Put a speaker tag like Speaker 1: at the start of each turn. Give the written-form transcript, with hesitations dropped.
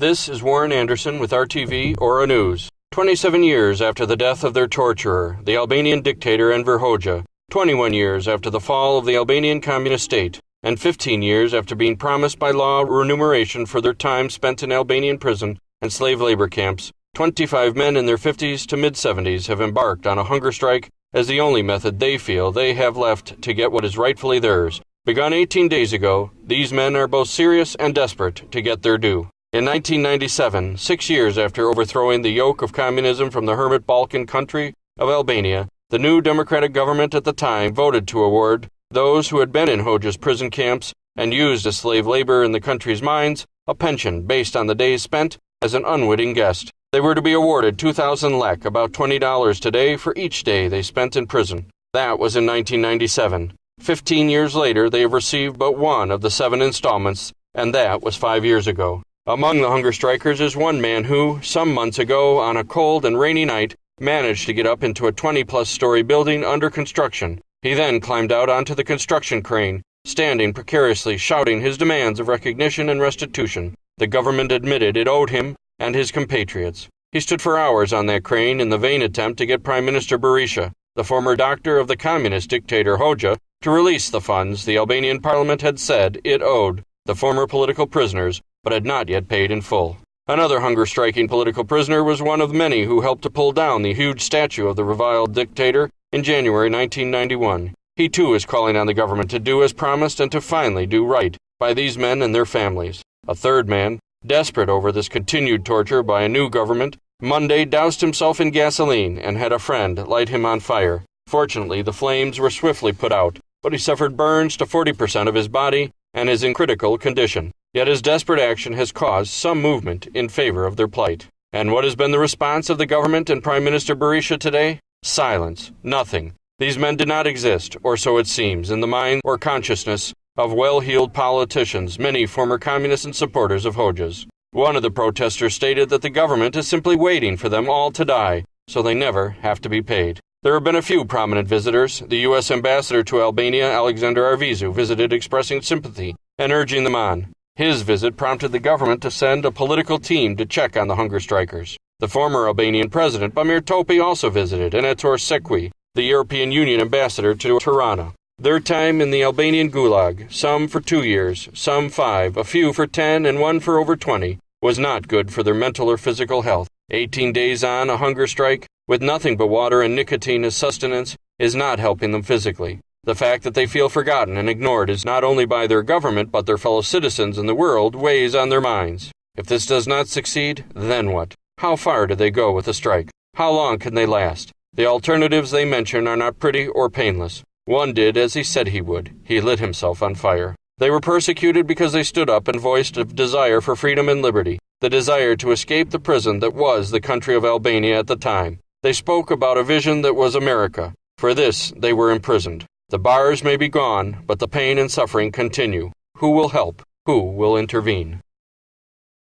Speaker 1: This is Warren Anderson with RTV Ora News. 27 years after the death of their torturer, the Albanian dictator Enver Hoxha, 21 years after the fall of the Albanian communist state, and 15 years after being promised by law remuneration for their time spent in Albanian prison and slave labor camps, 25 men in their 50s to mid-70s have embarked on a hunger strike as the only method they feel they have left to get what is rightfully theirs. Begun 18 days ago, these men are both serious and desperate to get their due. In 1997, 6 years after overthrowing the yoke of communism from the hermit Balkan country of Albania, the new democratic government at the time voted to award those who had been in Hoxha's prison camps and used as slave labor in the country's mines a pension based on the days spent as an unwitting guest. They were to be awarded 2,000 lek, about $20 today, for each day they spent in prison. That was in 1997. 15 years later, they have received but one of the 7 installments, and that was 5 years ago. Among the hunger strikers is one man who, some months ago, on a cold and rainy night, managed to get up into a 20-plus story building under construction. He then climbed out onto the construction crane, standing precariously shouting his demands of recognition and restitution. The government admitted it owed him and his compatriots. He stood for hours on that crane in the vain attempt to get Prime Minister Berisha, the former doctor of the communist dictator Hoxha, to release the funds the Albanian parliament had said it owed the former political prisoners, but had not yet paid in full. Another hunger-striking political prisoner was one of many who helped to pull down the huge statue of the reviled dictator in January 1991. He too is calling on the government to do as promised and to finally do right by these men and their families. A third man, desperate over this continued torture by a new government, Monday doused himself in gasoline and had a friend light him on fire. Fortunately, the flames were swiftly put out, but he suffered burns to 40% of his body and is in critical condition. Yet his desperate action has caused some movement in favor of their plight. And what has been the response of the government and Prime Minister Berisha today? Silence. Nothing. These men do not exist, or so it seems, in the mind or consciousness of well-heeled politicians, many former communists and supporters of Hoxha's. One of the protesters stated that the government is simply waiting for them all to die, so they never have to be paid. There have been a few prominent visitors. The U.S. ambassador to Albania, Alexander Arvizu, visited expressing sympathy and urging them on. His visit prompted the government to send a political team to check on the hunger strikers. The former Albanian president, Bamir Topi, also visited, and Ettore Sekwi, the European Union ambassador to Tirana. Their time in the Albanian gulag, some for 2 years, some 5, a few for 10, and one for over 20, was not good for their mental or physical health. 18 days on a hunger strike, with nothing but water and nicotine as sustenance, is not helping them physically. The fact that they feel forgotten and ignored is not only by their government but their fellow citizens in the world weighs on their minds. If this does not succeed, then what? How far do they go with the strike? How long can they last? The alternatives they mention are not pretty or painless. One did as he said he would. He lit himself on fire. They were persecuted because they stood up and voiced a desire for freedom and liberty, the desire to escape the prison that was the country of Albania at the time. They spoke about a vision that was America. For this, they were imprisoned. The bars may be gone, but the pain and suffering continue. Who will help? Who will intervene?